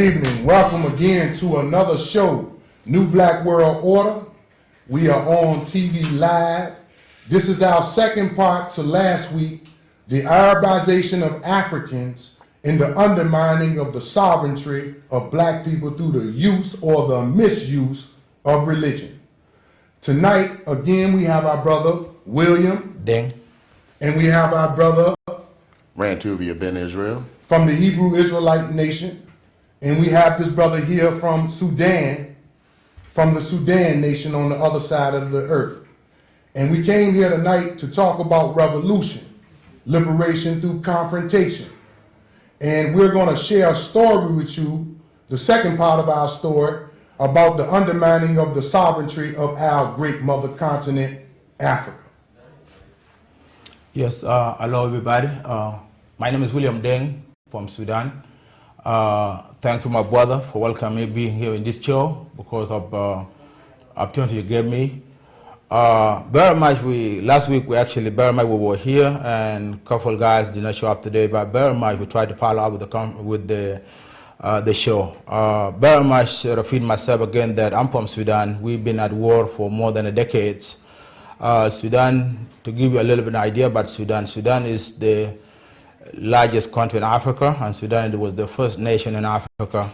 evening. Welcome again to another show, New Black World Order. We are on TV live. This is our second part to last week, the Arabization of Africans and the undermining of the sovereignty of black people through the use or the misuse of religion. Tonight, again, we have our brother, William. Ding. And we have our brother, Rantuvia Ben Israel. From the Hebrew Israelite nation. And we have this brother here from Sudan, from the Sudan nation on the other side of the earth. And we came here tonight to talk about revolution, liberation through confrontation. And we're going to share a story with you, the second part of our story, about the undermining of the sovereignty of our great mother continent, Africa. Yes, hello everybody. My name is William Deng from Sudan. Thank you, my brother, for welcoming me being here in this show because of opportunity you gave me. Very much last week we were here and a couple guys did not show up today, but very much we tried to follow up with the show. Very much repeat myself again that I'm from Sudan. We've been at war for more than a decade. Sudan, to give you a little bit of an idea about Sudan, Sudan is the largest country in Africa, and Sudan was the first nation in Africa.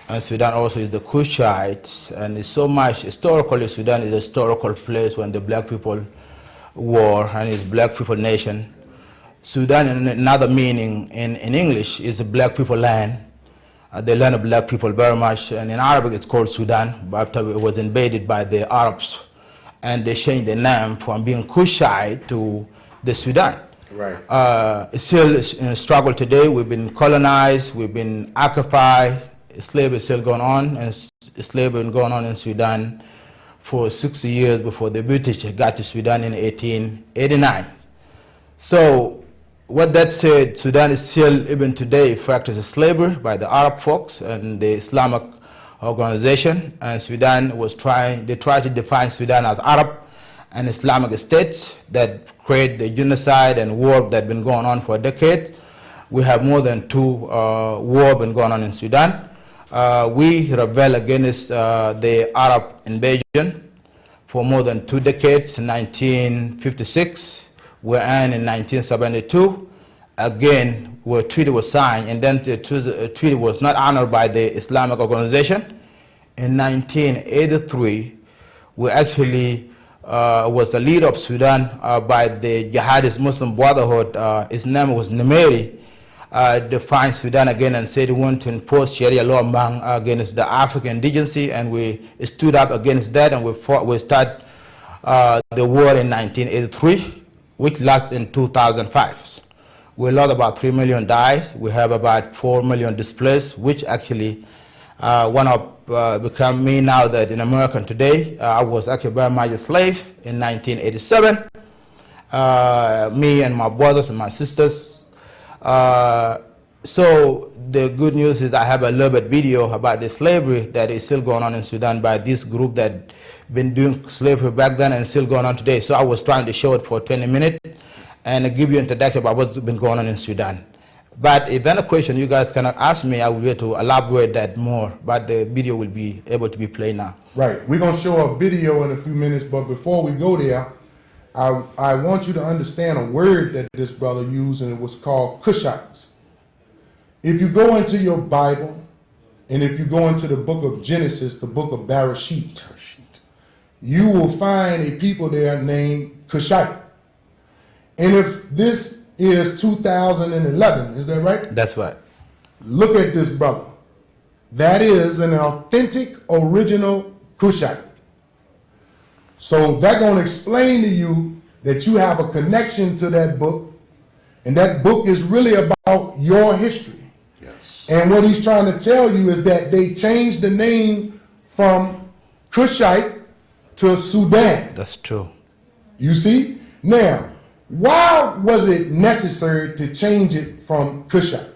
And Sudan also is the CUSHITES, and it's so much historically Sudan is a historical place when the black people war, and it's black people nation. Sudan, in another meaning in English, is a black people land. The land of black people very much, and in Arabic it's called Sudan, but after it was invaded by the Arabs, and they changed the name from being Cushite to the Sudan. Right. It's still in a struggle today. We've been colonized, we've been occupied, slavery is still going on, and slavery has been going on in Sudan for 60 years before the British got to Sudan in 1889. So, what that said, Sudan is still, even today, practices slavery by the Arab folks and the Islamic organization, and Sudan they tried to define Sudan as Arab and Islamic states that create the genocide and war that been going on for a decade. We have more than two wars been going on in Sudan. We rebel against the Arab invasion for more than 2 decades. In 1956, we end in 1972. Again, a treaty was signed, and then the treaty was not honored by the Islamic organization. In 1983, we actually was the leader of Sudan by the Jihadist Muslim Brotherhood. His name was Nimeri. Defined Sudan again and said he wanted to impose Sharia law against the African indigency, and we stood up against that, and we started the war in 1983, which lasted in 2005. We lost about 3 million died. We have about 4 million displaced, which actually become me now that in America today. I was actually very much a slave in 1987. Me and my brothers and my sisters. So the good news is I have a little bit video about the slavery that is still going on in Sudan by this group that been doing slavery back then and still going on today. So I was trying to show it for 20 minutes and give you an introduction about what's been going on in Sudan. But if any question you guys cannot ask me, I will be able to elaborate that more. But the video will be able to be played now. Right. We're going to show a video in a few minutes, but before we go there, I want you to understand a word that this brother used, and it was called CUSHITES. If you go into your Bible, and if you go into the book of Genesis, the book of Bereshit, you will find a people there named Cushite. And if this is 2011, is that right? That's right. Look at this brother. That is an authentic, original Cushite. So that's going to explain to you that you have a connection to that book, and that book is really about your history. Yes. And what he's trying to tell you is that they changed the name from Cushite to Sudan. That's true. You see? Now, why was it necessary to change it from Cushite?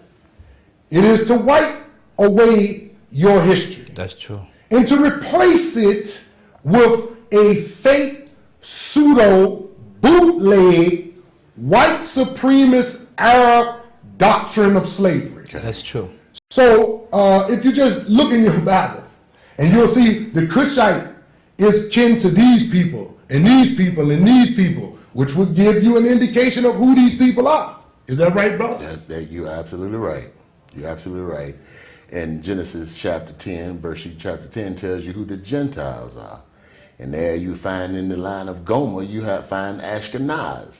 It is to wipe away your history. That's true. And to replace it with a fake, pseudo, bootleg, white supremacist Arab doctrine of slavery. That's true. So if you just look in your Bible, and you'll see the Cushite is kin to these people, and these people, and these people, which would give you an indication of who these people are. Is that right, brother? You're absolutely right. You're absolutely right. And Genesis chapter 10, Bereshit chapter 10 tells you who the Gentiles are. And there you find in the line of Gomer, you find Ashkenaz.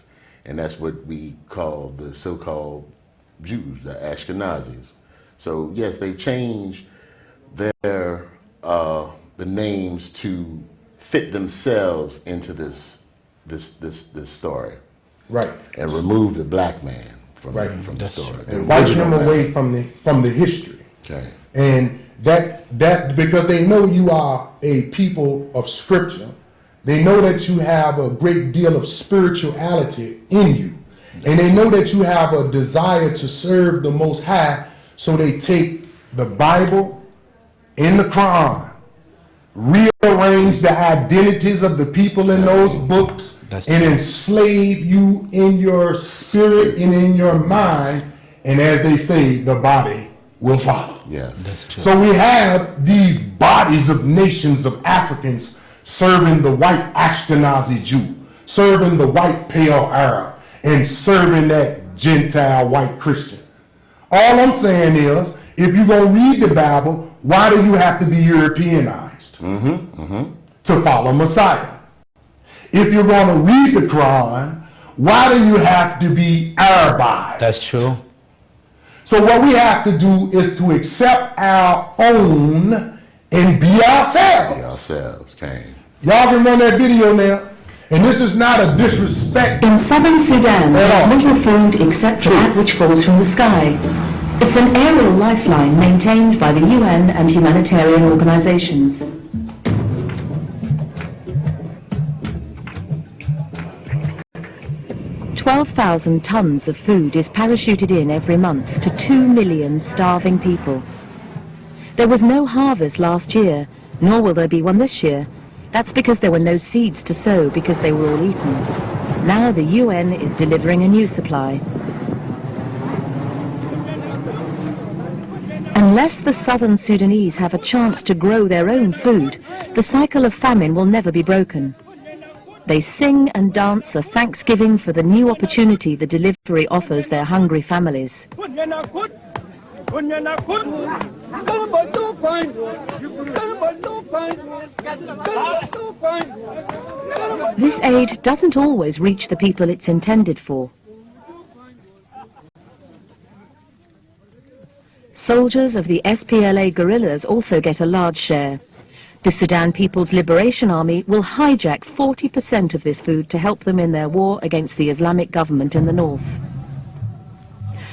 And that's what we call the so-called Jews, the Ashkenazis. So yes, they changed their the names to fit themselves into this story. Right. And remove the black man from the That's story. true. And wipe him away from the history. Okay. And that because they know you are a people of scripture, they know that you have a great deal of spirituality in you, and they know that you have a desire to serve the Most High. So they take the Bible and the Quran, rearrange the identities of the people in those books, and enslave you in your spirit and in your mind, and as they say, the body will follow. Yes. That's true. So we have these bodies of nations of Africans serving the white Ashkenazi Jew, serving the white pale Arab, and serving that Gentile white Christian. All I'm saying is, if you're going to read the Bible, why do you have to be Europeanized to follow Messiah? If you're going to read the Quran, why do you have to be Arabized? That's true. So what we have to do is to accept our own and be ourselves. Be ourselves, Cain. Y'all can run that video now. And this is not a disrespect. In southern Sudan, there's little food except for that which falls from the sky. It's an aerial lifeline maintained by the UN and humanitarian organizations. "12,000 tons of food is parachuted in every month to 2 million starving people. There was no harvest last year, nor will there be one this year. That's because there were no seeds to sow because they were all eaten. Now the UN is delivering a new supply. Unless the southern Sudanese have a chance to grow their own food, the cycle of famine will never be broken. They sing and dance a thanksgiving for the new opportunity the delivery offers their hungry families. This aid doesn't always reach the people it's intended for. Soldiers of the SPLA guerrillas also get a large share. The Sudan People's Liberation Army will hijack 40% of this food to help them in their war against the Islamic government in the north.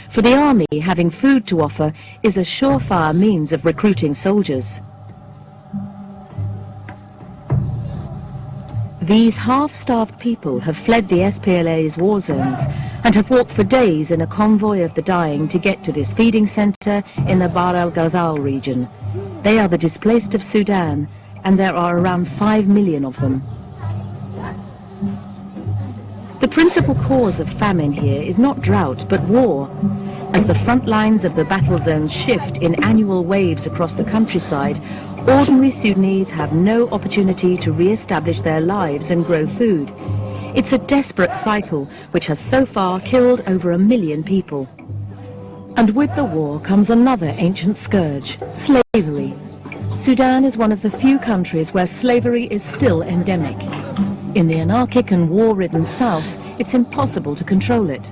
For the army, having food to offer is a surefire means of recruiting soldiers. These half-starved people have fled the SPLA's war zones and have walked for days in a convoy of the dying to get to this feeding center in the Bahr el-Ghazal region. They are the displaced of Sudan, and there are around 5 million of them. The principal cause of famine here is not drought, but war. As the front lines of the battle zones shift in annual waves across the countryside, ordinary Sudanese have no opportunity to re-establish their lives and grow food. It's a desperate cycle which has so far killed over 1 million people. And with the war comes another ancient scourge, slavery. Sudan is one of the few countries where slavery is still endemic. In the anarchic and war-ridden south, it's impossible to control it.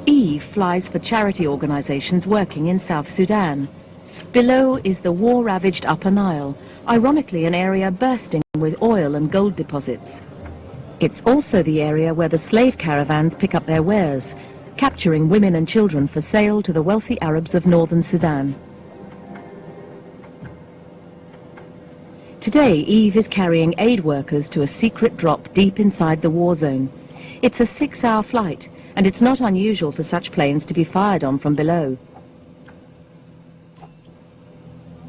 Eve flies for charity organizations working in South Sudan. Below is the war-ravaged Upper Nile, ironically an area bursting with oil and gold deposits. It's also the area where the slave caravans pick up their wares, capturing women and children for sale to the wealthy Arabs of northern Sudan. Today, Eve is carrying aid workers to a secret drop deep inside the war zone. It's a 6-hour flight, and it's not unusual for such planes to be fired on from below.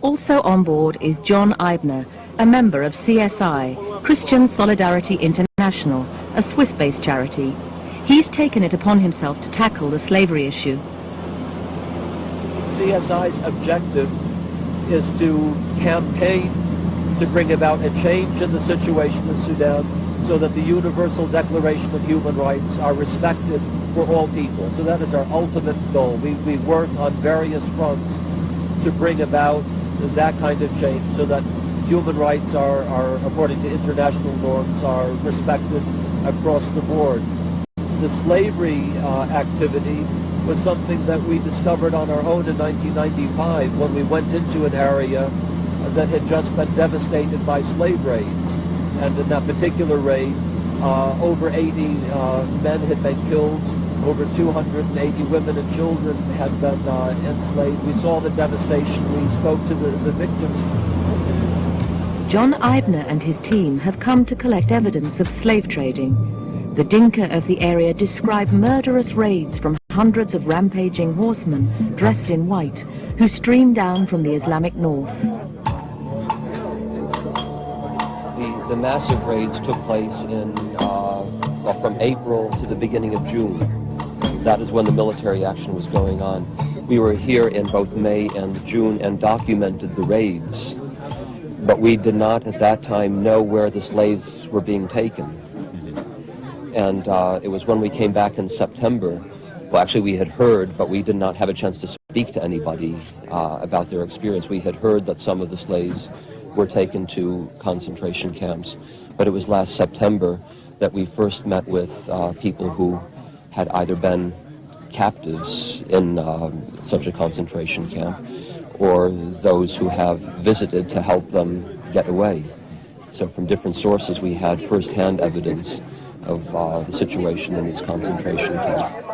Also on board is John Eibner, a member of CSI, Christian Solidarity International, a Swiss-based charity. He's taken it upon himself to tackle the slavery issue. CSI's objective is to campaign to bring about a change in the situation in Sudan so that the Universal Declaration of Human Rights are respected for all people. So that is our ultimate goal. We work on various fronts to bring about that kind of change so that human rights are according to international norms, are respected across the board. The slavery activity was something that we discovered on our own in 1995 when we went into an area that had just been devastated by slave raids. And in that particular raid, over 80 men had been killed, over 280 women and children had been enslaved. We saw the devastation. We spoke to the victims. John Eibner and his team have come to collect evidence of slave trading. The Dinka of the area describe murderous raids from hundreds of rampaging horsemen dressed in white who stream down from the Islamic north. The massive raids took place from April to the beginning of June. That is when the military action was going on. We were here in both May and June and documented the raids, but we did not at that time know where the slaves were being taken. And it was when we came back in September, well, actually we had heard, but we did not have a chance to speak to anybody about their experience. We had heard that some of the slaves were taken to concentration camps, but it was last September that we first met with people who had either been captives in such a concentration camp or those who have visited to help them get away. So from different sources we had first-hand evidence of the situation in these concentration camps.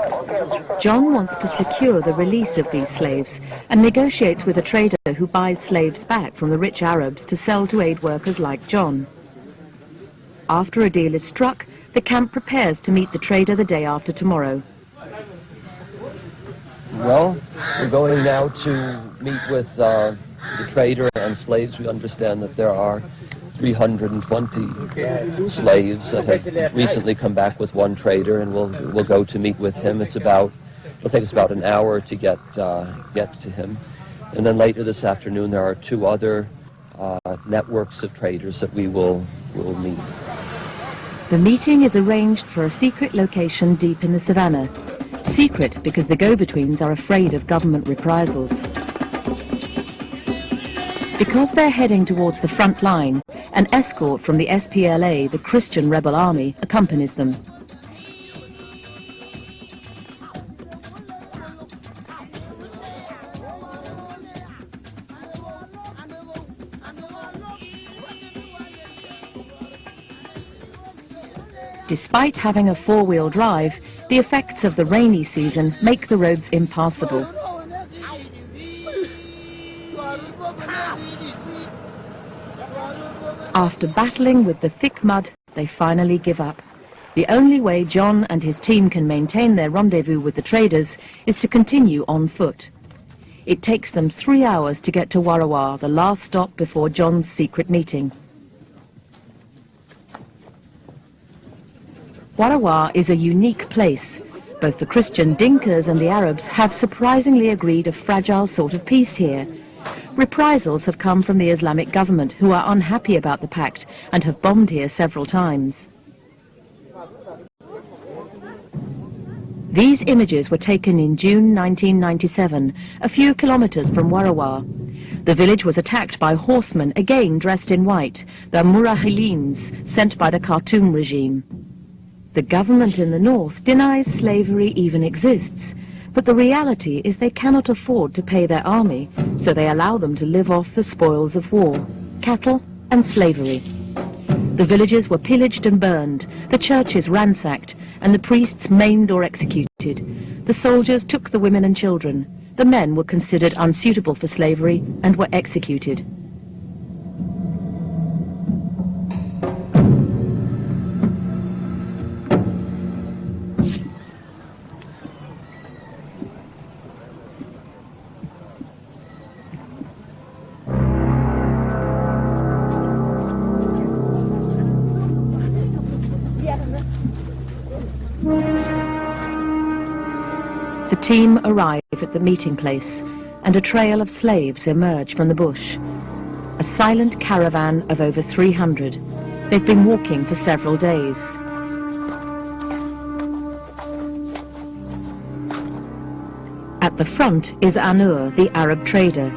John wants to secure the release of these slaves and negotiates with a trader who buys slaves back from the rich Arabs to sell to aid workers like John. After a deal is struck, the camp prepares to meet the trader the day after tomorrow. Well, we're going now to meet with the trader and slaves. We understand that there are 320 slaves that have recently come back with one trader, and we'll go to meet with him. It'll take us about an hour to get to him. And then later this afternoon there are two other networks of traders that we will meet. The meeting is arranged for a secret location deep in the savannah. Secret because the go-betweens are afraid of government reprisals. Because they're heading towards the front line, an escort from the SPLA, the Christian rebel army, accompanies them. Despite having a four-wheel drive, the effects of the rainy season make the roads impassable. After battling with the thick mud, they finally give up. The only way John and his team can maintain their rendezvous with the traders is to continue on foot. It takes them 3 hours to get to Warawa, the last stop before John's secret meeting. Warawa is a unique place. Both the Christian Dinkas and the Arabs have surprisingly agreed a fragile sort of peace here. Reprisals have come from the Islamic government, who are unhappy about the pact and have bombed here several times. These images were taken in June 1997, a few kilometers from Warawa. The village was attacked by horsemen, again dressed in white, the Murahilins, sent by the Khartoum regime. The government in the north denies slavery even exists, but the reality is they cannot afford to pay their army, so they allow them to live off the spoils of war, cattle and slavery. The villages were pillaged and burned, the churches ransacked, and the priests maimed or executed. The soldiers took the women and children. The men were considered unsuitable for slavery and were executed. The team arrive at the meeting place, and a trail of slaves emerge from the bush. A silent caravan of over 300. They've been walking for several days. At the front is Anur, the Arab trader.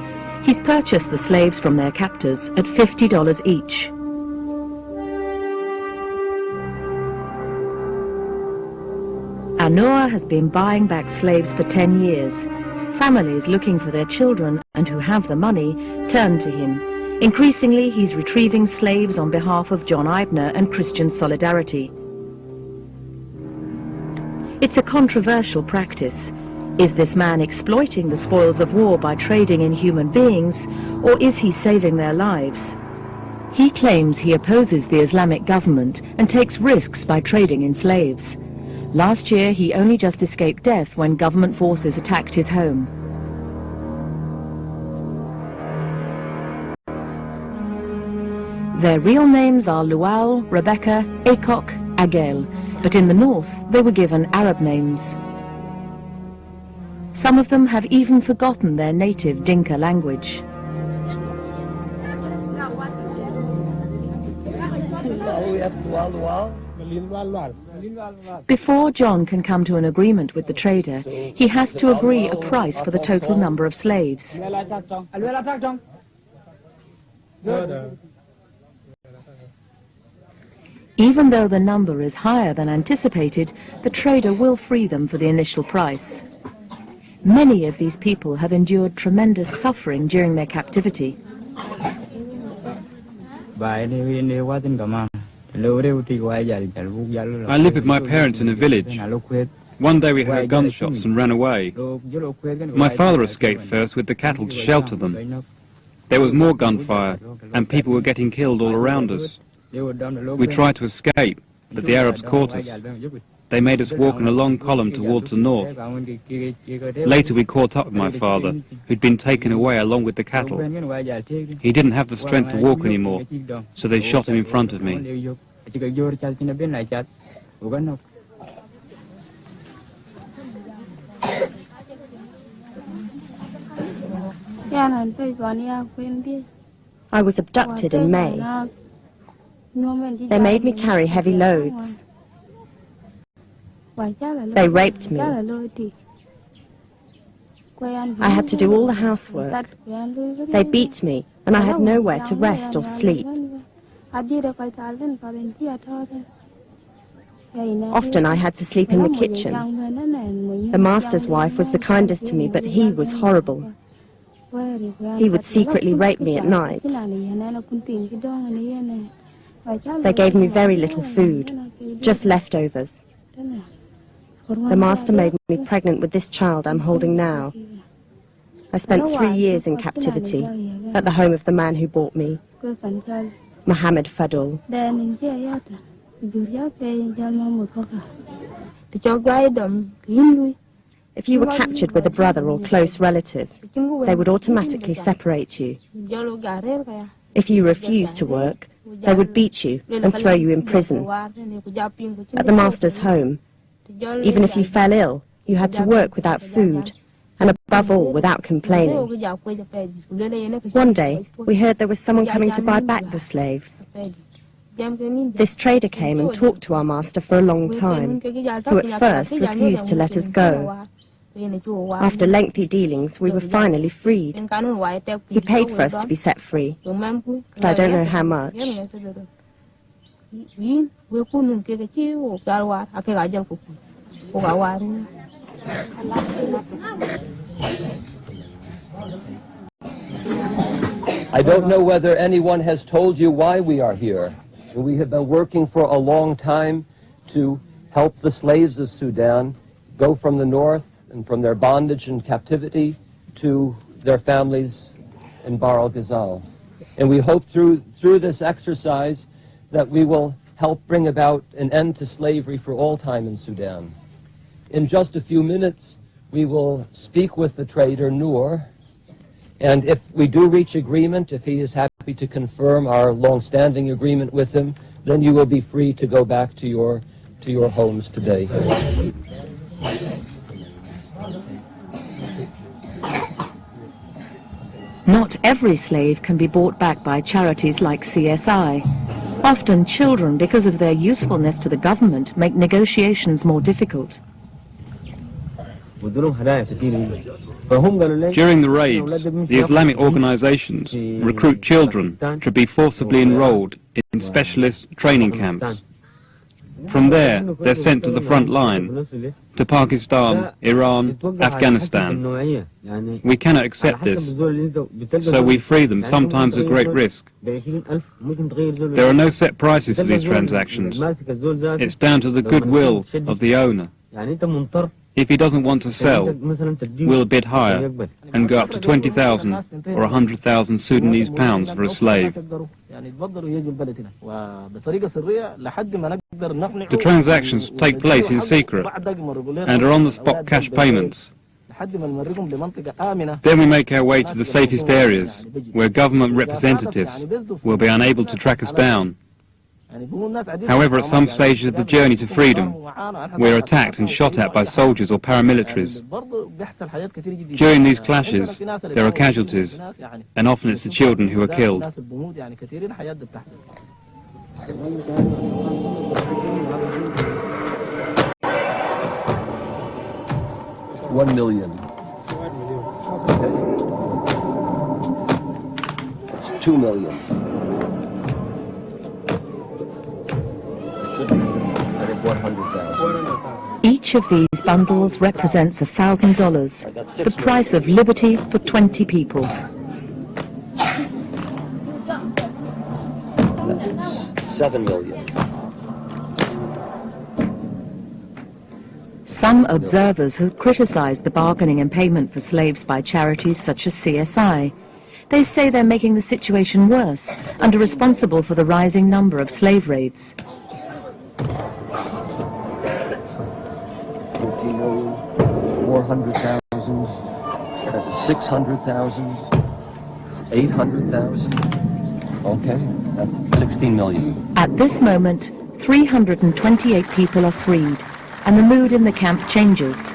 He's purchased the slaves from their captors at $50 each. Anur has been buying back slaves for 10 years. Families looking for their children and who have the money turn to him. Increasingly, he's retrieving slaves on behalf of John Eibner and Christian Solidarity. It's a controversial practice. Is this man exploiting the spoils of war by trading in human beings, or is he saving their lives? He claims he opposes the Islamic government and takes risks by trading in slaves. Last year, he only just escaped death when government forces attacked his home. Their real names are Lual, Rebecca, Akok, Agel, but in the north they were given Arab names. Some of them have even forgotten their native Dinka language. Before John can come to an agreement with the trader, he has to agree a price for the total number of slaves. Even though the number is higher than anticipated, the trader will free them for the initial price. Many of these people have endured tremendous suffering during their captivity. I live with my parents in a village. One day we heard gunshots and ran away. My father escaped first with the cattle to shelter them. There was more gunfire, and people were getting killed all around us. We tried to escape, but the Arabs caught us. They made us walk in a long column towards the north. Later we caught up with my father, who'd been taken away along with the cattle. He didn't have the strength to walk anymore, so they shot him in front of me. I was abducted in May. They made me carry heavy loads. They raped me. I had to do all the housework. They beat me, and I had nowhere to rest or sleep. Often I had to sleep in the kitchen. The master's wife was the kindest to me, but he was horrible. He would secretly rape me at night. They gave me very little food, just leftovers. The master made me pregnant with this child I'm holding now. I spent 3 years in captivity at the home of the man who bought me, Mohammed Fadul. If you were captured with a brother or close relative, they would automatically separate you. If you refused to work, they would beat you and throw you in prison. At the master's home, even if you fell ill, you had to work without food, and above all, without complaining. One day, we heard there was someone coming to buy back the slaves. This trader came and talked to our master for a long time, who at first refused to let us go. After lengthy dealings, we were finally freed. He paid for us to be set free, but I don't know how much. I don't know whether anyone has told you why we are here. We have been working for a long time to help the slaves of Sudan go from the north and from their bondage and captivity to their families in Bahr el-Ghazal. And we hope through this exercise that we will help bring about an end to slavery for all time in Sudan. In just a few minutes, we will speak with the trader, Noor, and if we do reach agreement, if he is happy to confirm our long-standing agreement with him, then you will be free to go back to your homes today. Not every slave can be bought back by charities like CSI. Often children, because of their usefulness to the government, make negotiations more difficult. During the raids, the Islamic organizations recruit children to be forcibly enrolled in specialist training camps. From there, they're sent to the front line, to Pakistan, Iran, Afghanistan. We cannot accept this, so we free them, sometimes at great risk. There are no set prices for these transactions. It's down to the goodwill of the owner. If he doesn't want to sell, we'll bid higher and go up to 20,000 or 100,000 Sudanese pounds for a slave. The transactions take place in secret and are on-the-spot cash payments. Then we make our way to the safest areas, where government representatives will be unable to track us down. However, at some stages of the journey to freedom, we are attacked and shot at by soldiers or paramilitaries. During these clashes, there are casualties, and often it's the children who are killed. $1 million. It's $2 million. Should be, I think, 100,000. Each of these bundles represents $1,000, the price of liberty for 20 people. That's $7 million. Some observers have criticized the bargaining and payment for slaves by charities such as CSI. They say they're making the situation worse and are responsible for the rising number of slave raids. 400,000, 600,000, 800,000. Okay, that's 16 million. At this moment, 328 people are freed, and the mood in the camp changes.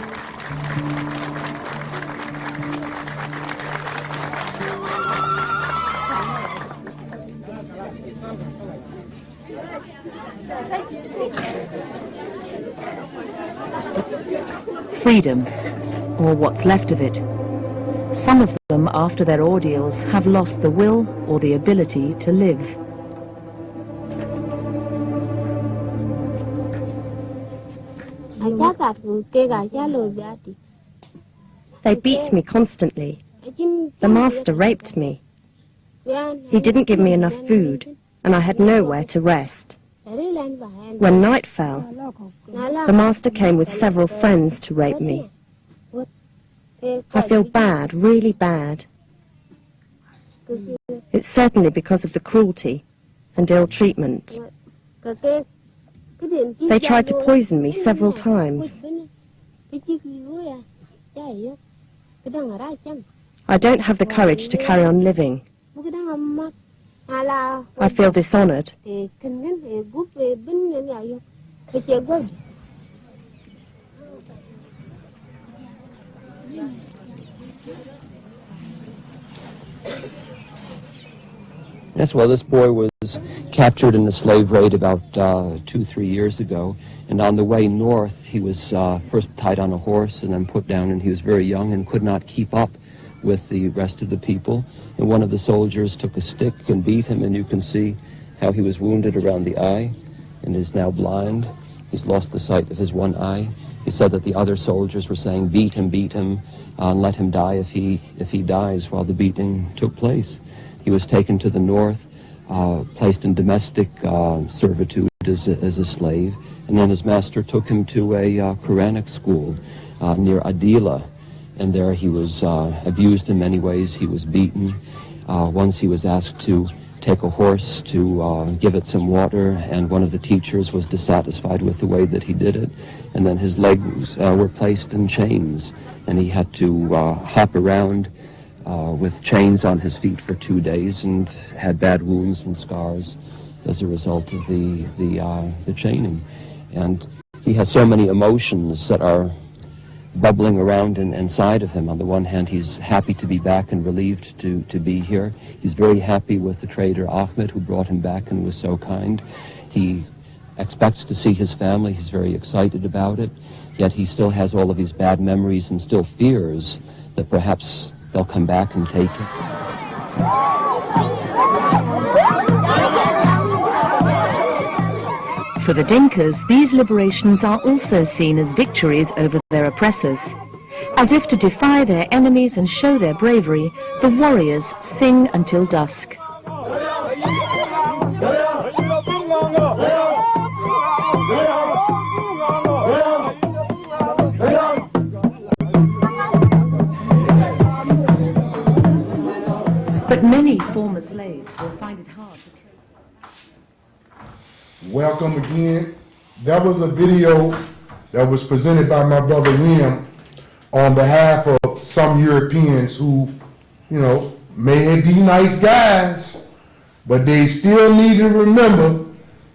Freedom, or what's left of it. Some of them, after their ordeals, have lost the will or the ability to live. They beat me constantly. The master raped me. He didn't give me enough food, and I had nowhere to rest. When night fell, the master came with several friends to rape me. I feel bad, really bad. It's certainly because of the cruelty and ill treatment. They tried to poison me several times. I don't have the courage to carry on living. I feel dishonored. Yes, well, this boy was captured in a slave raid about 2-3 years ago, and on the way north he was first tied on a horse and then put down, and he was very young and could not keep up with the rest of the people, and one of the soldiers took a stick and beat him, and you can see how he was wounded around the eye and is now blind. He's lost the sight of his one eye. He said that the other soldiers were saying, beat him, and let him die if he dies, while the beating took place. He was taken to the north, placed in domestic servitude as a slave, and then his master took him to a Quranic school near Adila, and there he was abused in many ways. He was beaten. Once he was asked to take a horse to give it some water, and one of the teachers was dissatisfied with the way that he did it, and then his legs were placed in chains, and he had to hop around with chains on his feet for 2 days, and had bad wounds and scars as a result of the chaining. And he has so many emotions that are bubbling around inside of him. On the one hand, he's happy to be back and relieved to be here. He's very happy with the trader Ahmed, who brought him back and was so kind. He expects to see his family. He's very excited about it. Yet he still has all of these bad memories and still fears that perhaps they'll come back and take him. For the Dinkas, these liberations are also seen as victories over their oppressors. As if to defy their enemies and show their bravery, the warriors sing until dusk. But many former slaves will find it hard to trace. Welcome again. That was a video that was presented by my brother William on behalf of some Europeans who, you know, may be nice guys, but they still need to remember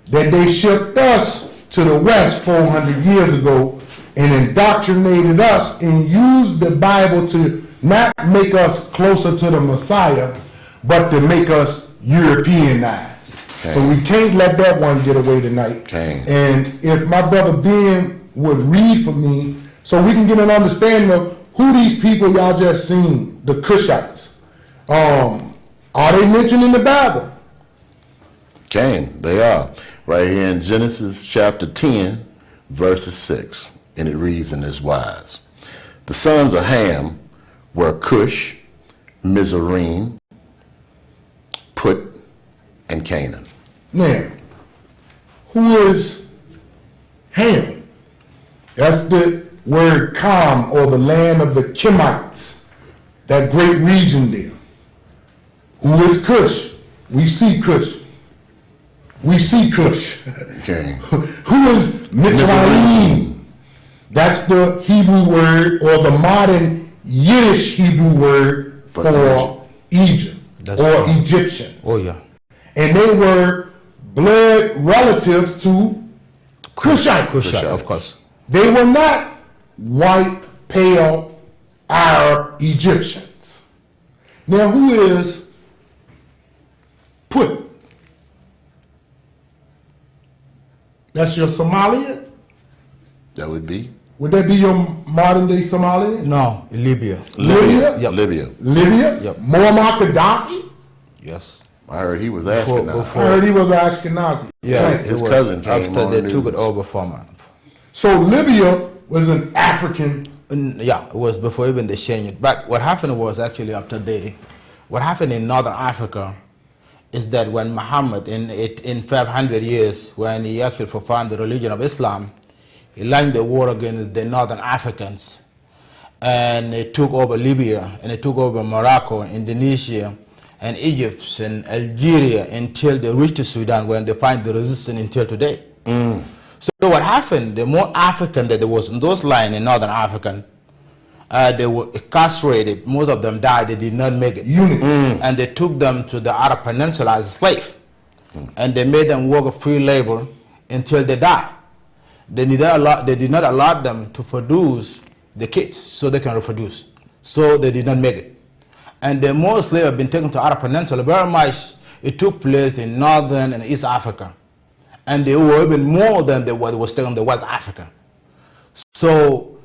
that they shipped us to the West 400 years ago and indoctrinated us and used the Bible to not make us closer to the Messiah, but to make us Europeanized. Okay. So we can't let that one get away tonight. Okay. And if my brother Ben would read for me, so we can get an understanding of who these people y'all just seen, the Cushites. Are they mentioned in the Bible? Okay, they are. Right here in Genesis chapter 10, verses 6. And it reads in this wise. The sons of Ham were Cush, Mizraim, Put, and Canaan. Now, who is Ham? That's the word Kam, or the land of the Kemites, that great region there. Who is Cush? We see Cush. We see Cush. Okay. Who is Mizraim? That's the Hebrew word, or the modern Yiddish Hebrew word for Egypt. That's or true. Egyptians. Oh yeah. And they were blood relatives to Cushites. Cushite, of course. They were not white, pale, Arab Egyptians. Now who is Put? That's your Somalian? That would be? Would that be your modern day Somalian? No, Libya. Libya? Yep. Libya. Libya? Yep. Muammar Gaddafi? Yes. I heard he was Ashkenazi. I heard he was Ashkenazi. Yeah, Right. His cousin came after on they the took news. it over from him. So Libya was an African. Yeah, it was before even they changed it. But what happened was actually what happened in Northern Africa is that when Muhammad, in 500 years, when he actually profound the religion of Islam, he launched the war against the Northern Africans. And they took over Libya, and they took over Morocco, Indonesia, and Egypt, and Algeria, until they reached Sudan, when they find the resistance until today. So what happened, the more African that there was in those lines in Northern Africa, they were castrated. Most of them died. They did not make it. And they took them to the Arab Peninsula as a slave. And they made them work free labor until they died. They did not allow them to produce the kids so they can reproduce. So they did not make it. And the more slaves have been taken to Arab Peninsula, very much it took place in Northern and East Africa. And they were even more than what was taken to West Africa. So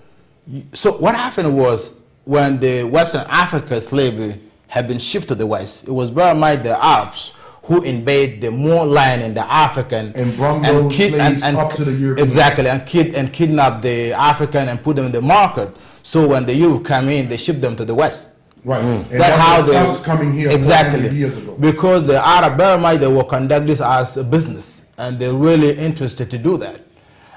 what happened was, when the Western Africa slavery had been shipped to the West, it was very much the Arabs who invade the more land in the African and brought those slaves up to the Europeans. Exactly, and kidnap the African and put them in the market. So when the Europe come in, they ship them to the West. Right. And that's how they us coming here exactly years ago. Because the Arab very much they will conduct this as a business, and they're really interested to do that.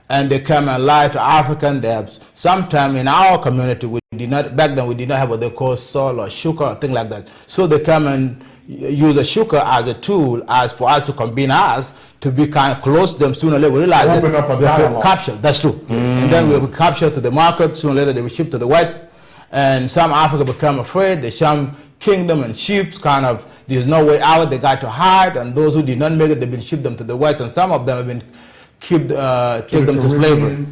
And they come and lie to African. They have sometime in our community back then we did not have what they call sol or shuka or thing like that. So they come and use a shuka as a tool as for us to combine us to be kind of close to them. Sooner or later we realize open up a dialogue. Capture. That's true. And then we will capture to the market. Sooner or later they will ship to the West. And some Africa become afraid. They shun kingdom and ships, kind of, there's no way out. They got to hide. And those who did not make it, they've been shipped them to the West. And some of them have been taken to slavery.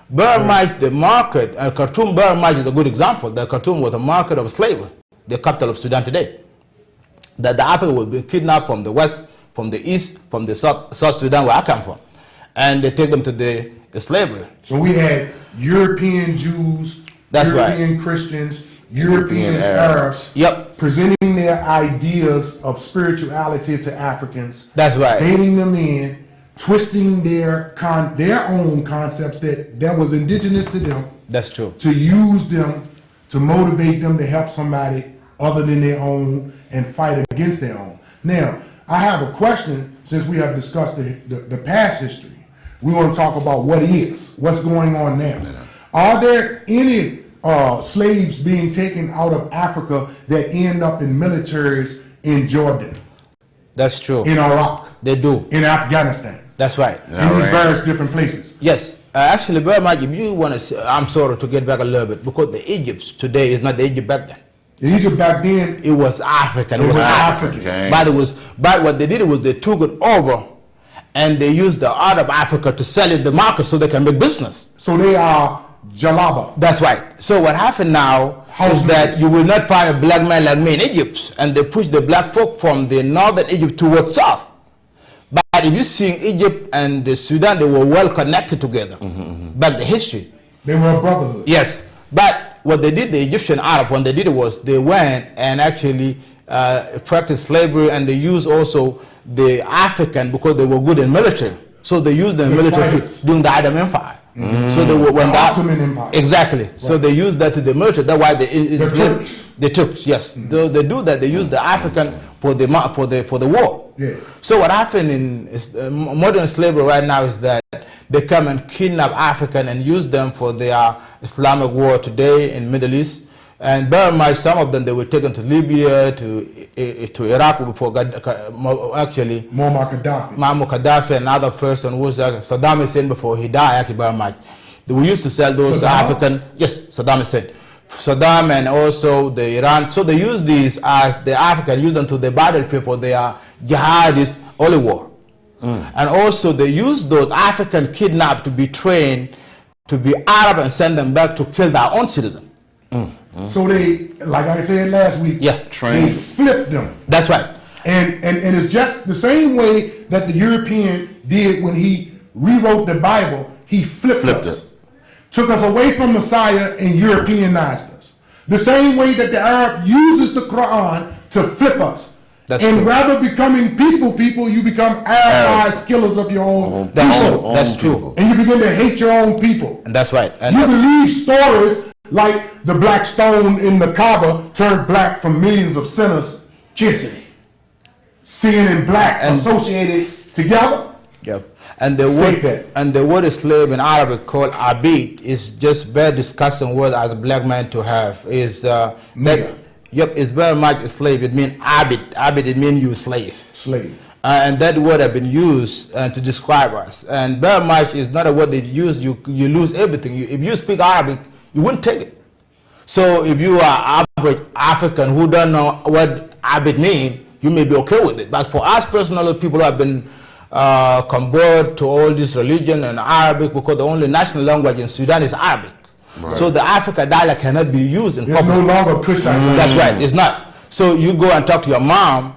Burma, the market, Khartoum, Burma is a good example. The Khartoum was a market of slavery, the capital of Sudan today. That the Africa will be kidnapped from the west, from the east, from the South Sudan, where I come from, and they take them to the slavery. So we had European Jews, That's European right. Christians, European Arabs. Arabs, presenting their ideas of spirituality to Africans. That's right. Baiting them in, twisting their own concepts that was indigenous to them, That's true. to use them to motivate them to help somebody other than their own and fight against their own. Now, I have a question, since we have discussed the past history. We want to talk about what is, what's going on now. Are there any slaves being taken out of Africa that end up in militaries in Jordan, That's true. in Iraq, They do. in Afghanistan, That's right. in these various different places? Yes. Actually, Burma, if you want to, I'm sorry to get back a little bit, because the Egypt today is not the Egypt back then. In Egypt back then, It was African. It was us. African. Okay. But what they did was they took it over, and they used the art of Africa to sell it the market so they can make business. so they are Jalaba. That's right. So what happened now House is that niggas. you will not find a black man like me in Egypt, and they push the black folk from the northern Egypt towards south. But if you see in Egypt and the Sudan, they were well connected together. Back the history. They were a brotherhood. Yes, but what they did, the Egyptian Arab, when they did it was they went and actually practiced slavery, and they used also the African because they were good in military. So they used them in The military fighters. during the Ottoman Empire. So they were when The Ottoman Empire. exactly. So they used that to the military. That's why The Turks. the Turks, yes, they do that. They use the African for the war. Yeah. So what happened in modern slavery right now is that they come and kidnap African and use them for their Islamic war today in Middle East. And very much some of them, they were taken to Libya, to Iraq before actually Muammar Gaddafi. Muammar Gaddafi, another person was Saddam Hussein before he died, actually very much. We used to sell those Saddam? African, yes, Saddam Hussein. Saddam and also the Iran. So they use these as the African, use them to the battle people. They are jihadists, holy war. And also they use those African kidnapped to be trained to be Arab and send them back to kill their own citizens. So they, like I said last week, Yeah. they flipped them. That's right. And it's just the same way that the European did when he rewrote the Bible. He flipped us. it. Took us away from Messiah and Europeanized us. The same way that the Arab uses the Quran to flip us. That's and true. rather becoming peaceful people, you become Arabized killers of your own people. That's true. And you begin to hate your own people. And that's right. And You believe stories like the black stone in the Kaaba turned black from millions of sinners kissing, seeing in black And- associated together. Yep. And the Take word that. word slave in Arabic called abid is just very disgusting word as a black man to have. Is Nigger. Yep, it's very much a slave. It means abid. Abid, it means you slave. Slave. And that word have been used to describe us. And very much is not a word that you use. You lose everything. If you speak Arabic, you wouldn't take it. So if you are average African who don't know what abid means, you may be okay with it. But for us personally, people who have been converted to all this religion and Arabic, because the only national language in Sudan is Arabic. Right. So the African dialect cannot be used in There's public. no longer Cushite. That's right, it's not. So you go and talk to your mom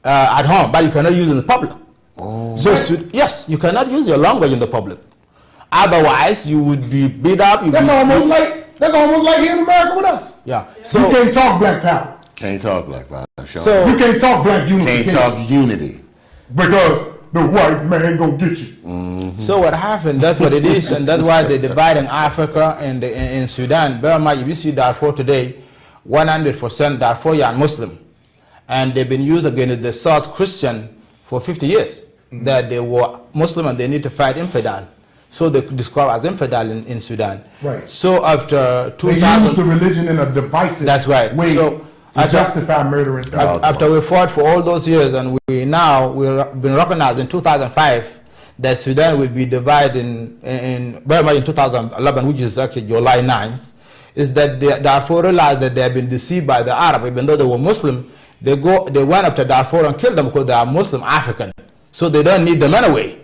at home, but you cannot use it in the public. So yes, you cannot use your language in the public. Otherwise, you would be beat up. That's almost like here in America with us. Yeah. You So can't talk black power. Can't talk black power. So- You can't talk black unity. can't talk unity. Because the white man gonna get you. So what happened, that's what it is, and that's why they're dividing Africa and in Sudan. Very much, if you see Darfur today, 100% Darfur are Muslim. And they've been used against the South Christian for 50 years. That they were Muslim and they need to fight infidel. So they describe as infidel in Sudan. Right. So after They use the 2000, religion in a divisive That's right. way So, to justify murder and theft. after we fought for all those years, and we've been recognized in 2005 that Sudan will be divided in very much in 2011, which is actually July 9th, is that Darfur realized that they have been deceived by the Arab, even though they were Muslim. They went after Darfur and killed them because they are Muslim African, so they don't need them anyway.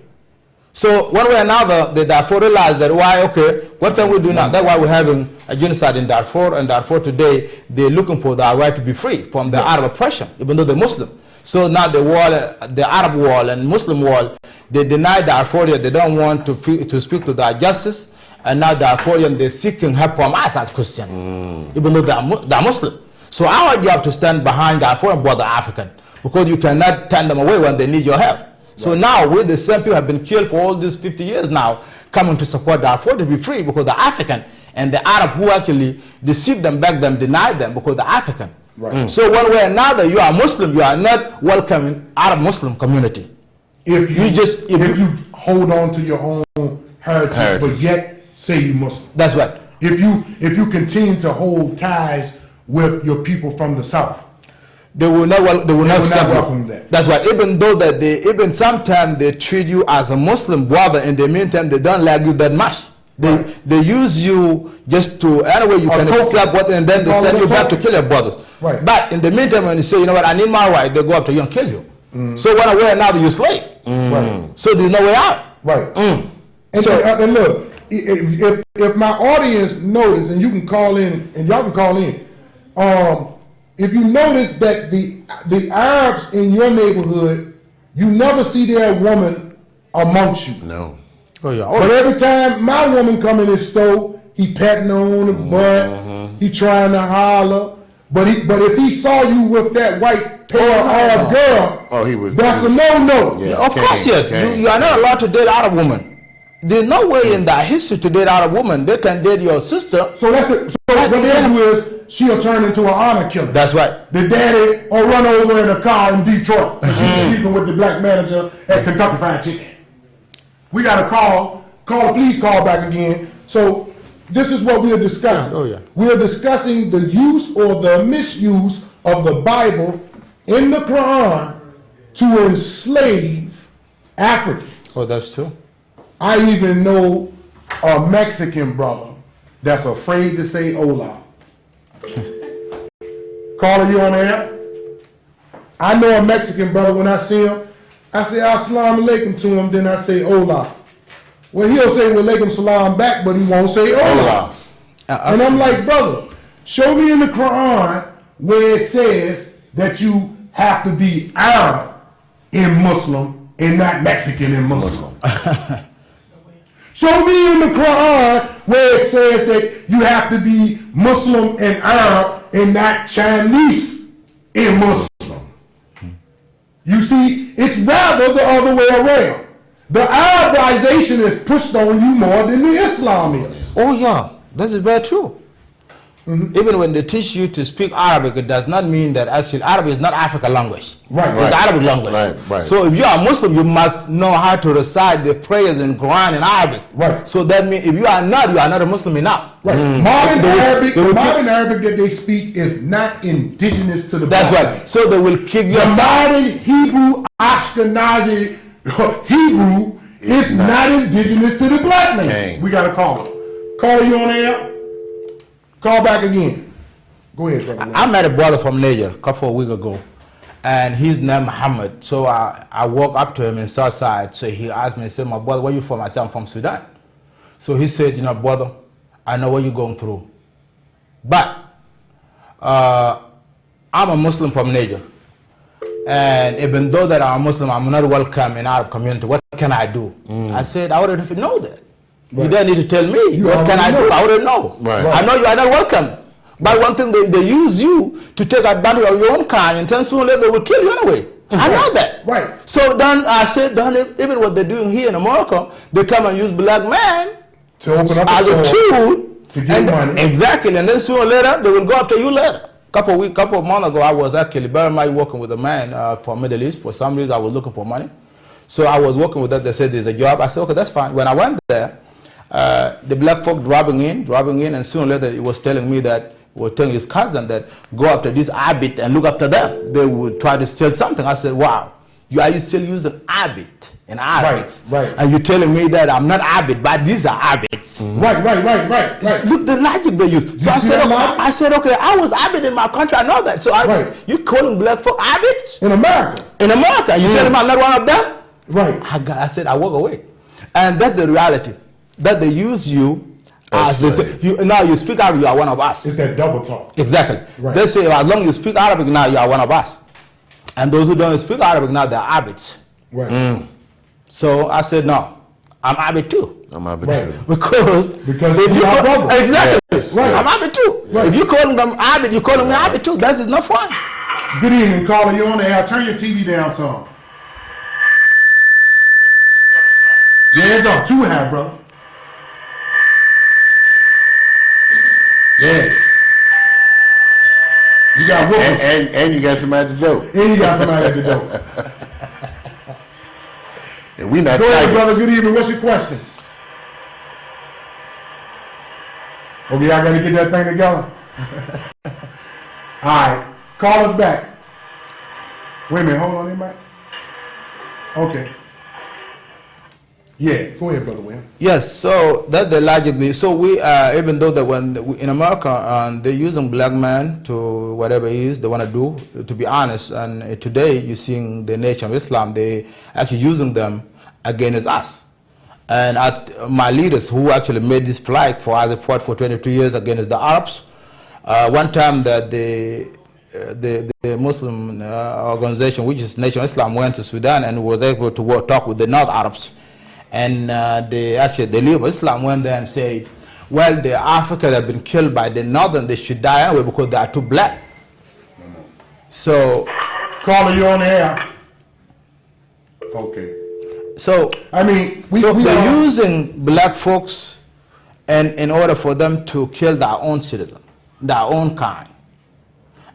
So one way or another, the Darfur realized that what can we do now? That's why we're having a genocide in Darfur, and Darfur today, they're looking for their right to be free from the Arab oppression, even though they're Muslim. So now the Arab world and Muslim world, they deny Darfurian, they don't want to speak to their justice, and now Darfurian, they're seeking help from us as Christians, even though they're Muslim. So our job to stand behind Darfurian brother African, because you cannot turn them away when they need your help. So now we, the same people have been killed for all these 50 years now, coming to support Darfur to be free, because the African and the Arab who actually deceived them back then denied them because the African. Right. So one way or another, you are Muslim, you are not welcome in Arab Muslim community. If you hold on to your own heritage, but yet say you Muslim. That's right. If you continue to hold ties with your people from the South, they will not welcome that. That's right. Even though that even sometimes they treat you as a Muslim brother, in the meantime they don't like you that much. They use you just to anyway you can accept what, and then they send you back to kill your brothers. Right. But in the meantime, when you say, you know what, I need my right, they go after you and kill you. So one way or another, you're slave. Right. So there's no way out. Right. And look, if my audience notice, and you can call in, and y'all can call in, if you notice that the Arabs in your neighborhood, you never see their woman amongst you. No. Oh yeah. But every time my woman come in his store, he patting her on the butt, he trying to holler. But if he saw you with that white pale Arab girl, that's a no-no. Yeah, of course, yes. You are not allowed to date Arab woman. There's no way in that history to date Arab woman. They can date your sister. So what they do is she'll turn into an honor killer. That's right. The daddy will run over in a car in Detroit because she's sleeping with the black manager at Kentucky Fried Chicken. We got a please call back again. So this is what we are discussing. Oh, yeah. We are discussing the use or the misuse of the Bible in the Quran to enslave Africans. Oh, that's true. I even know a Mexican brother that's afraid to say hola. Caller, you on air? I know a Mexican brother, when I see him, I say assalamu alaikum to him, then I say hola. Well, he'll say walaikum salam back, but he won't say hola. And I'm like, brother, show me in the Quran where it says that you have to be Arab in Muslim and not Mexican in Muslim. Show me in the Quran where it says that you have to be Muslim and Arab and not Chinese in Muslim. You see, it's rather the other way around. The Arabization is pushed on you more than the Islam is. Oh yeah, that is very true. Even when they teach you to speak Arabic, it does not mean that actually Arabic is not African language. Right. It's Arabic language. Right. So if you are Muslim, you must know how to recite the prayers in Quran in Arabic. Right. So that means if you are not a Muslim enough. Right. Modern Arabic that they speak is not indigenous to the That's black right. So they will kick you The aside. modern Hebrew, Ashkenazi Hebrew is not indigenous to the black man. Okay. We got a caller. Caller, you on air? Call back again. Go ahead, brother. I met a brother from Niger a couple of weeks ago, and his name Muhammad. So I walked up to him in Southside. So he asked me, he said, my brother, where you from? I said, I'm from Sudan. So he said, you know, brother, I know what you're going through. But I'm a Muslim from Niger. And even though that I'm a Muslim, I'm not welcome in Arab community. What can I do? I said, I already know that. You don't need to tell me. What can I do? I already know. Right. I know you are not welcome. But one thing, they use you to take advantage of your own kind, and then sooner or later they will kill you anyway. I know that. Right. So then I said, even what they're doing here in America, they come and use black men To open up as a tool to get money. Exactly, and then sooner or later they will go after you later. Couple of months ago, I was actually very much working with a man from Middle East. For some reason, I was looking for money. So I was working with them. They said there's a job. I said, okay, that's fine. When I went there, the black folk driving in, and sooner or later he was telling me that, was telling his cousin that go after this Abit and look after them. They would try to steal something. I said, wow, are you still using Abit in Arabic? Right. And you're telling me that I'm not Abit, but these are Abits. Right. Look the logic they use. So I said, okay, I was Abit in my country, I know that. So you calling black folk Abits? In America. In America. You telling me I'm not one of them? Right. I said, I walk away. And that's the reality, that they use you as they say, now you speak Arabic, you are one of us. It's that double talk. Exactly. Right. They say, as long as you speak Arabic now, you are one of us. And those who don't speak Arabic now, they're Arabics. Right. So I said, no, I'm Arabic too. I'm Arabic Right. too. Because if you are brothers. exactly, Yes. Right. I'm Arabic too. Right. If you call them Arabic, you call them Arabic too. That is not fun. Good evening, caller. You on the air? Turn your TV down some. Yeah, it's on 2 half, brother. Yeah. You got whoopers. And you got somebody to do. And you got somebody at the door. And we not Go ahead, tigers. brother. Good evening. What's your question? Okay, I gotta get that thing together. All right. Call us back. Wait a minute. Hold on, anybody? Okay. Yeah. Go ahead, brother William. Yes, so that's the logic. So we, even though that when in America, they're using black men to whatever it is they want to do, to be honest, and today you're seeing the nation of Islam, they actually using them against us. And my leaders who actually made this flag for us, they fought for 22 years against the Arabs. One time that the Muslim organization, which is Nation of Islam, went to Sudan and was able to talk with the North Arabs. And the leader of Islam went there and said, well, the Africans have been killed by the Northern, they should die anyway because they are too black. So, Caller, you on the air? Okay. so I mean, they're using black folks and in order for them to kill their own citizens, their own kind.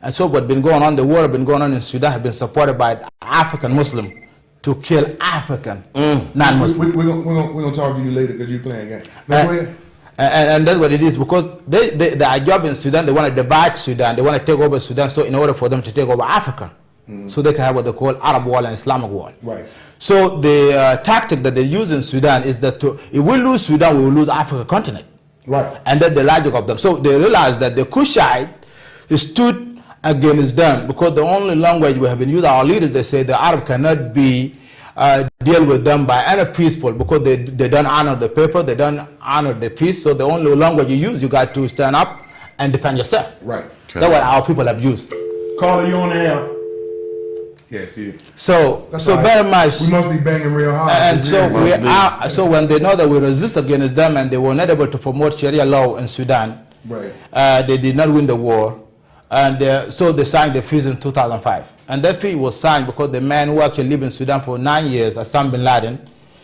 And so what's been going on, the war has been going on in Sudan has been supported by African Muslims to kill African non-Muslims. We're gonna talk to you later because you're playing games. Go ahead. And that's what it is, because their job in Sudan, they want to divide Sudan, they want to take over Sudan, so in order for them to take over Africa, so they can have what they call Arab world and Islamic world. Right. So the tactic that they use in Sudan is that if we lose Sudan, we will lose Africa continent. Right. And that's the logic of them. So they realized that the Cushite stood against them because the only language we have been using, our leaders, they say the Arab cannot be deal with them by any peaceful because they don't honor the paper, they don't honor the peace. So the only language you use, you got to stand up and defend yourself. Right. That's what our people have used. Caller, you on the air? Yeah, see. So That's so right. very much. We must be banging real hard. And so Yeah. so when they know that we resist against them and they were not able to promote Sharia law in Sudan, Right. they did not win the war, and so they signed the peace in 2005. And that peace was signed because the man who actually lived in Sudan for 9 years, Osama bin Laden,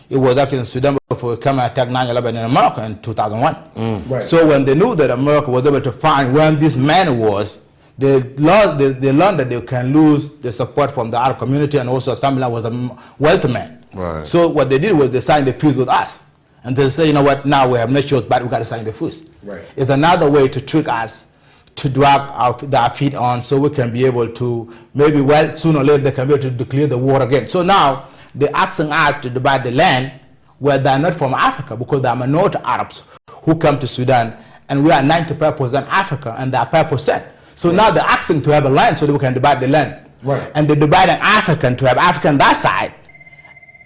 he was actually in Sudan before he came and attacked 9/11 in America in 2001. Right. So when they knew that America was able to find where this man was, they learned that they can lose the support from the Arab community, and also Osama bin Laden was a wealthy man. Right. So what they did was they signed the peace with us. And they say, you know what, now we have no choice, but we got to sign the peace. Right. It's another way to trick us, to drag our feet on so we can be able to, maybe sooner or later they can be able to declare the war again. So now they're asking us to divide the land where they're not from Africa because they are minority Arabs who come to Sudan, and we are 95% Africa and they are 5%. So now they're asking to have a land so that we can divide the land. Right. And they're dividing African to have African on that side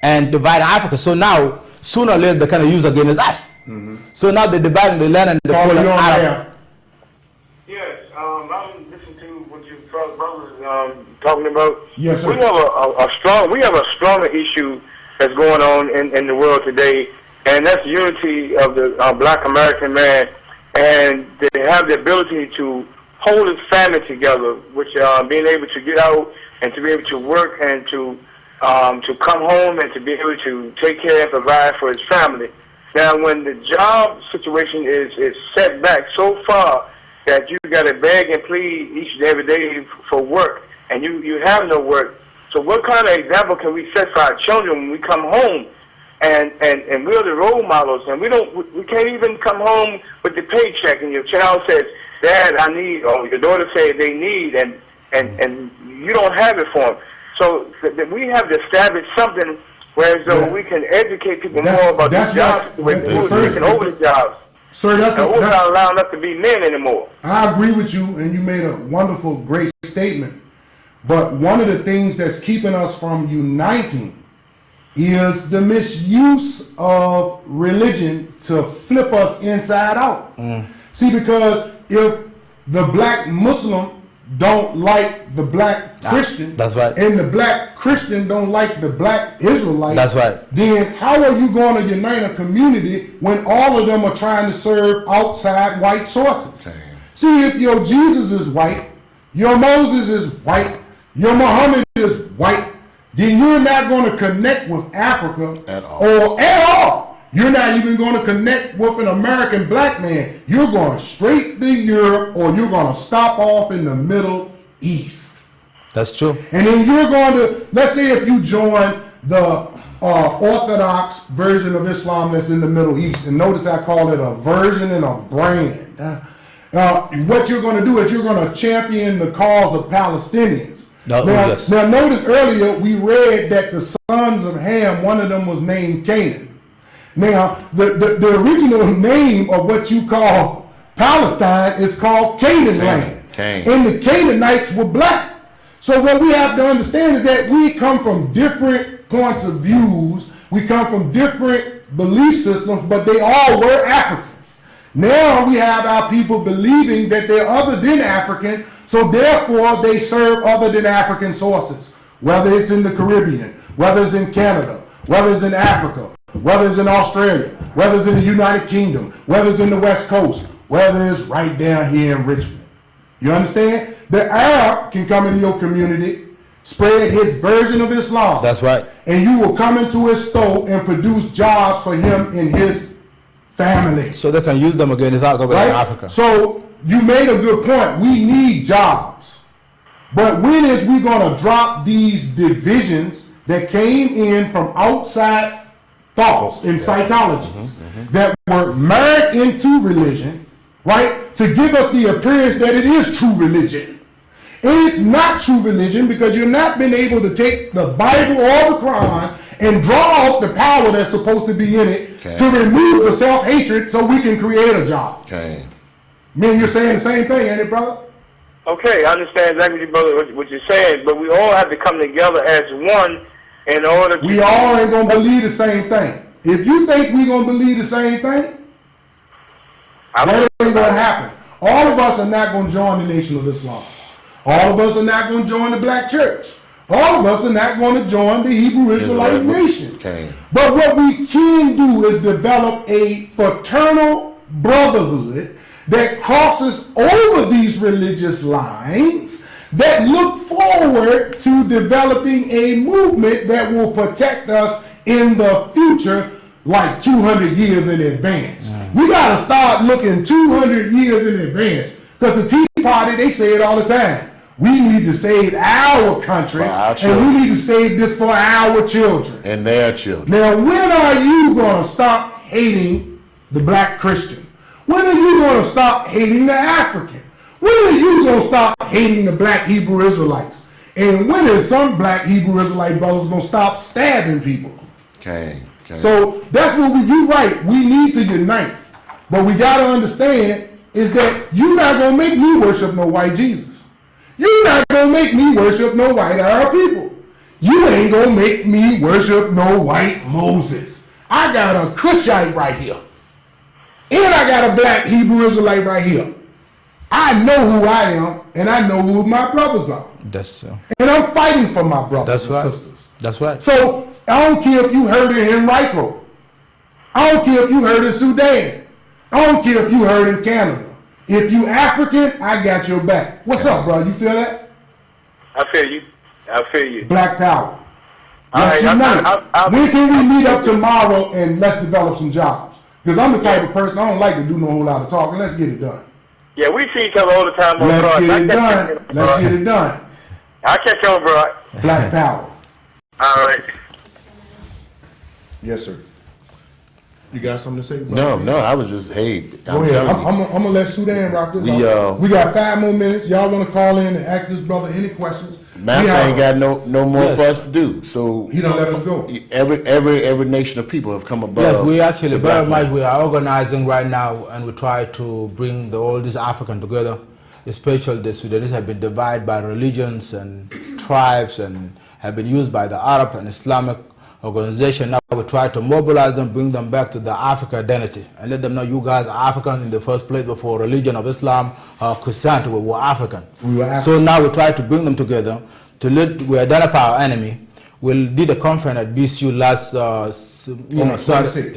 and divide Africa. So now, sooner or later, they kind of use against us. So now they're dividing the land and they're Caller, calling you on the Arab. air? Yes, I'm listening to what you brothers talking about. Yes, sir. We have a stronger issue that's going on in the world today, and that's the unity of the Black American man, and they have the ability to hold his family together, which being able to get out and to be able to work and to come home and to be able to take care and provide for his family. Now, when the job situation is set back so far that you got to beg and plead each and every day for work, and you have no work, so what kind of example can we set for our children when we come home? And we're the role models, and we can't even come home with the paycheck, and your child says, "Dad, I need," or your daughter says they need, and you don't have it for them. So that we have to establish something whereas though we can educate people more about the jobs, with taking over the jobs. Sir, And we're not allowing us to be men anymore. I agree with you, and you made a wonderful, great statement. But one of the things that's keeping us from uniting is the misuse of religion to flip us inside out. See, because if the black Muslim don't like the black Christian, that's right, and the black Christian don't like the black Israelite, that's right, then how are you going to unite a community when all of them are trying to serve outside white sources? See, if your Jesus is white, your Moses is white, your Muhammad is white, then you're not going to connect with Africa at all. Or at all. You're not even going to connect with an American black man. You're going straight to Europe, or you're going to stop off in the Middle East. That's true. And then you're going to, let's say if you join the Orthodox version of Islam that's in the Middle East, and notice I call it a version and a brand. What you're going to do is you're going to champion the cause of Palestinians. Now notice earlier we read that the sons of Ham, one of them was named Canaan. Now, the original name of what you call Palestine is called Canaan land. And the Canaanites were black. So what we have to understand is that we come from different points of views. We come from different belief systems, but they all were African. Now we have our people believing that they're other than African, so therefore they serve other than African sources, whether it's in the Caribbean, whether it's in Canada, whether it's in Africa, whether it's in Australia, whether it's in the United Kingdom, whether it's in the West Coast, whether it's right down here in Richmond. You understand? The Arab can come into your community, spread his version of Islam. That's right. And you will come into his store and produce jobs for him and his family. So they can use them against us over in Africa. So you made a good point. We need jobs. But when is we going to drop these divisions that came in from outside thoughts and psychologies that were married into religion, right, to give us the appearance that it is true religion? And it's not true religion because you've not been able to take the Bible or the Quran and draw out the power that's supposed to be in it to remove the self-hatred so we can create a job. Me and you're saying the same thing, ain't it, brother? Okay, I understand exactly what you're saying, but we all have to come together as one in order to... We all ain't going to believe the same thing. If you think we're going to believe the same thing, that ain't going to happen. All of us are not going to join the Nation of Islam. All of us are not going to join the black church. All of us are not going to join the Hebrew Israelite nation. But what we can do is develop a fraternal brotherhood that crosses over these religious lines, that look forward to developing a movement that will protect us in the future like 200 years in advance. We got to start looking 200 years in advance, because the Tea Party, they say it all the time. We need to save our country, and we need to save this for our children. And their children. Now, when are you going to stop hating the black Christian? When are you going to stop hating the African? When are you going to stop hating the black Hebrew Israelites? And when is some black Hebrew Israelite brothers going to stop stabbing people? So that's what you're right. We need to unite. But we got to understand is that you're not going to make me worship no white Jesus. You're not going to make me worship no white Arab people. You ain't going to make me worship no white Moses. I got a Cushite right here. And I got a black Hebrew Israelite right here. I know who I am, and I know who my brothers are. That's so. And I'm fighting for my brothers and sisters. That's right. So I don't care if you heard it in Rico. I don't care if you heard in Sudan. I don't care if you heard in Canada. If you African, I got your back. What's up, bro? You feel that? I feel you. I feel you. Black power. Let's unite. When can we meet up tomorrow and let's develop some jobs? Because I'm the type of person, I don't like to do no whole lot of talking. Let's get it done. Yeah, we see each other all the time. Let's get it done. Let's get it done. I'll catch you on, bro. Black power. All right. Yes, sir. You got something to say? Bro? No, I was just, hey, Go ahead. I'm going to let Sudan rock this out. We got 5 more minutes. Y'all want to call in and ask this brother any questions? Master ain't got no more for us to do. So he don't let us go. Every nation of people have come above. Yes, we actually very much, we are organizing right now, and we try to bring all these African together, especially the Sudanese have been divided by religions and tribes and have been used by the Arab and Islamic organization. Now we try to mobilize them, bring them back to the African identity, and let them know you guys are Africans in the first place. Before religion of Islam or Christianity, we were African. So now we try to bring them together to we identify our enemy. We did a conference at BCU last,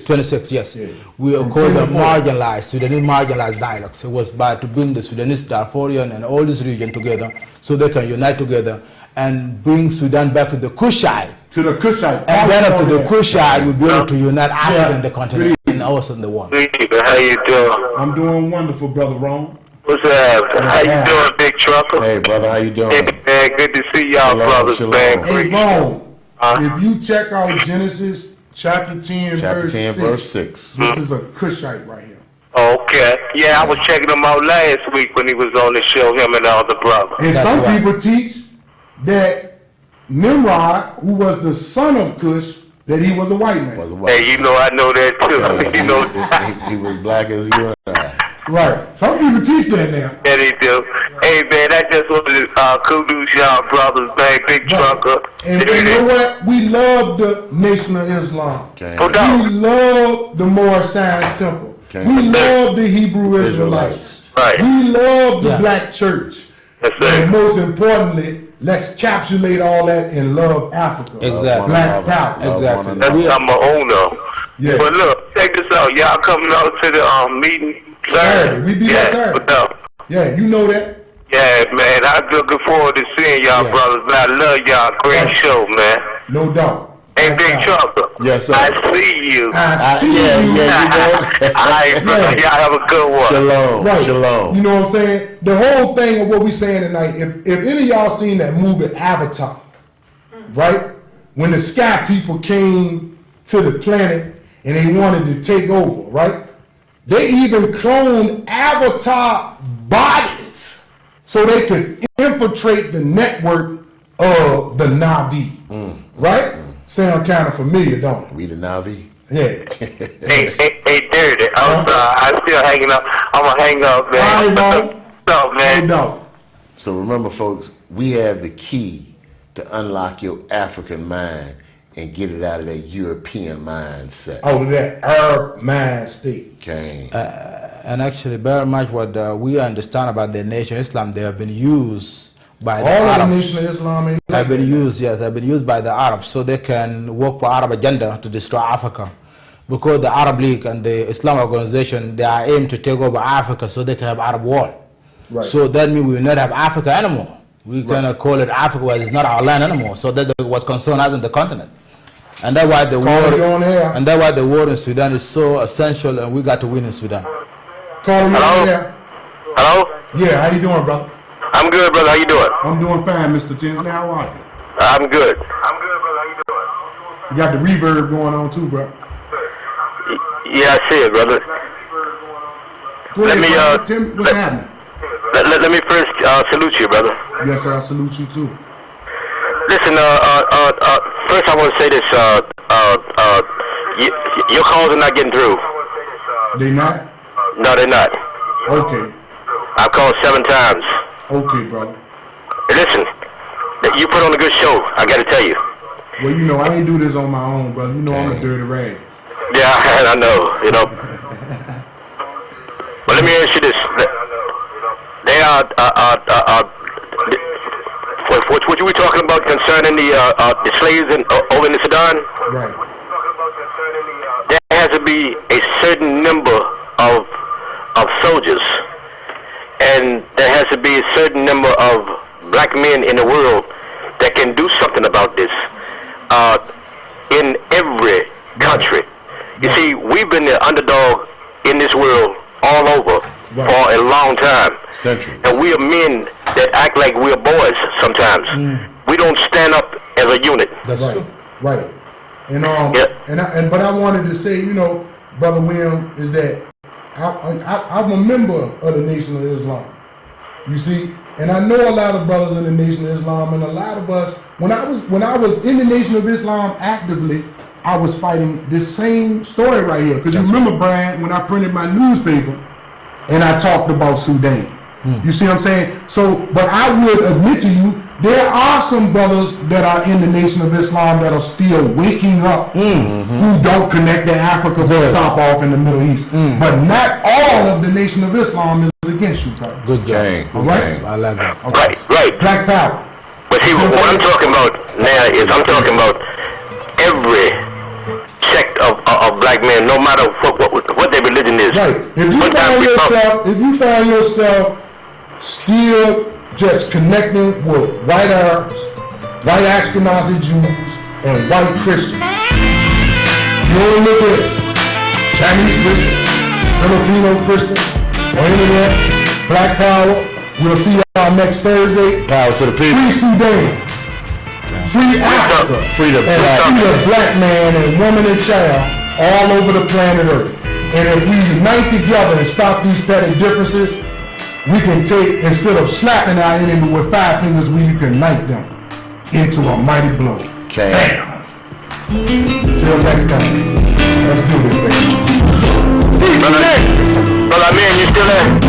26, yes. Yeah. We called them marginalized, Sudanese marginalized dialects. It was to bring the Sudanese, Darfurian, and all this region together so they can unite together and bring Sudan back to the Cushite. To the Cushite. And then up to the Cushite, we'll be able to unite Africa and the continent and also in the world. How you doing? I'm doing wonderful, Brother Ron. What's up? How you doing, Big Trucker? Hey, brother, how you doing? Hey, man, good to see y'all, brothers, man. Hey, Ron, if you check out Genesis chapter 10, verse 6, this is a Cushite right here. Okay. Yeah, I was checking him out last week when he was on the show, him and all the brothers. And some people teach that Nimrod, who was the son of Cush, that he was a white man. Hey, you know I know that too. You know he was black as you and I. Right. Some people teach that now. Yeah, they do. Hey, man, I just wanted to kudos y'all brothers, man. Big Trucker. And you know what? We love the Nation of Islam. Okay. We love the Moorish Science Temple. Okay. We love the Hebrew Israelites. Right. We love the black church. That's And it. most importantly, let's capsulate all that in love Africa. Exactly. Black power. Exactly. That's what I'm a owner. Yeah. But look, check this out. Y'all coming out to the meeting Saturday. We be there Saturday. What's up? Yeah, you know that. Yeah, man. I'm looking forward to seeing y'all, brothers. Man, I love y'all. Great show, man. No doubt. Hey, Black Big power. Trucker. Yes, sir. I see you. I see you. you know. All right, brother. Y'all have a good one. Shalom. Right. Shalom. You know what I'm saying? The whole thing of what we saying tonight, if any of y'all seen that movie Avatar, right? When the sky people came to the planet and they wanted to take over, right? They even cloned Avatar bodies so they could infiltrate the network of the Na'vi, right? Sound kind of familiar, don't it? We the Navi. Yeah. Hey, Dirty. I'm still hanging up. I'm going to hang up, man. All right, bro. What's up, man? No doubt. So remember, folks, we have the key to unlock your African mind and get it out of that European mindset. Out of that Arab mind state. Okay. And actually, very much what we understand about the Nation of Islam, they have been used by the All of the Arabs. Nation of Islam ain't like Have been that. used, yes, have been used by the Arabs so they can work for Arab agenda to destroy Africa. Because the Arab League and the Islam organization, they are aimed to take over Africa so they can have Arab world. Right. So that means we will not have Africa anymore. We cannot call it Africa where it's not our land anymore. So that was concerned us in the continent. And that's why the war in Sudan is so essential, and we got to win in Sudan. Call you Hello? in there. Hello? Yeah, how you doing, brother? I'm good, brother. How you doing? I'm doing fine, Mr. Tinsley. How are you? I'm good. I'm good, brother. How you doing? You got the reverb going on too, bro. Yeah, I see it, brother. Go Let ahead, me, brother. Tell me what's happening. Let me first salute you, brother. Yes, sir. I salute you too. Listen, first I want to say this. Your calls are not getting through. They not? No, they're not. Okay. I've called 7 times. Okay, brother. Listen, you put on a good show. I got to tell you. Well, you know, I ain't do this on my own, brother. You know I'm a dirty rag. Yeah, I know. You know. But let me ask you this: they are what you were talking about concerning the slaves over in Sudan. Right. There has to be a certain number of soldiers, and there has to be a certain number of black men in the world that can do something about this. In every country, you see, we've been the underdog in this world all over for a long time. Century. And we are men that act like we're boys sometimes. We don't stand up as a unit. That's Right. true. Right. And Yeah. but I wanted to say, you know, Brother William, is that I'm a member of the Nation of Islam. You see, and I know a lot of brothers in the Nation of Islam, and a lot of us. When I was in the Nation of Islam actively, I was fighting this same story right here. Because you remember, Brian, when I printed my newspaper, and I talked about Sudan. You see what I'm saying? So, but I would admit to you there are some brothers that are in the Nation of Islam that are still waking up, who don't connect to Africa but stop off in the Middle East. But not all of the Nation of Islam is against you, brother. Good job. All right? I like that. Right, right. Black power. But see, what I'm talking about now is I'm talking about every sect of black men, no matter what their religion is. Right. If you find yourself still just connecting with white Arabs, white Ashkenazi Jews, and white Christians, you only look at Chinese Christians, Filipino Christians, or any of that, Black Power. We'll see y'all next Thursday. Power to the people. Free Sudan. Free Africa. Free the and black free the black man and woman and child all over the planet Earth. And if we unite together and stop these petty differences, we can take, instead of slapping our enemy with 5 fingers, we can unite them into a mighty blow. Okay. Bam! Till next time. Let's do this, baby. Brother, man, you still there?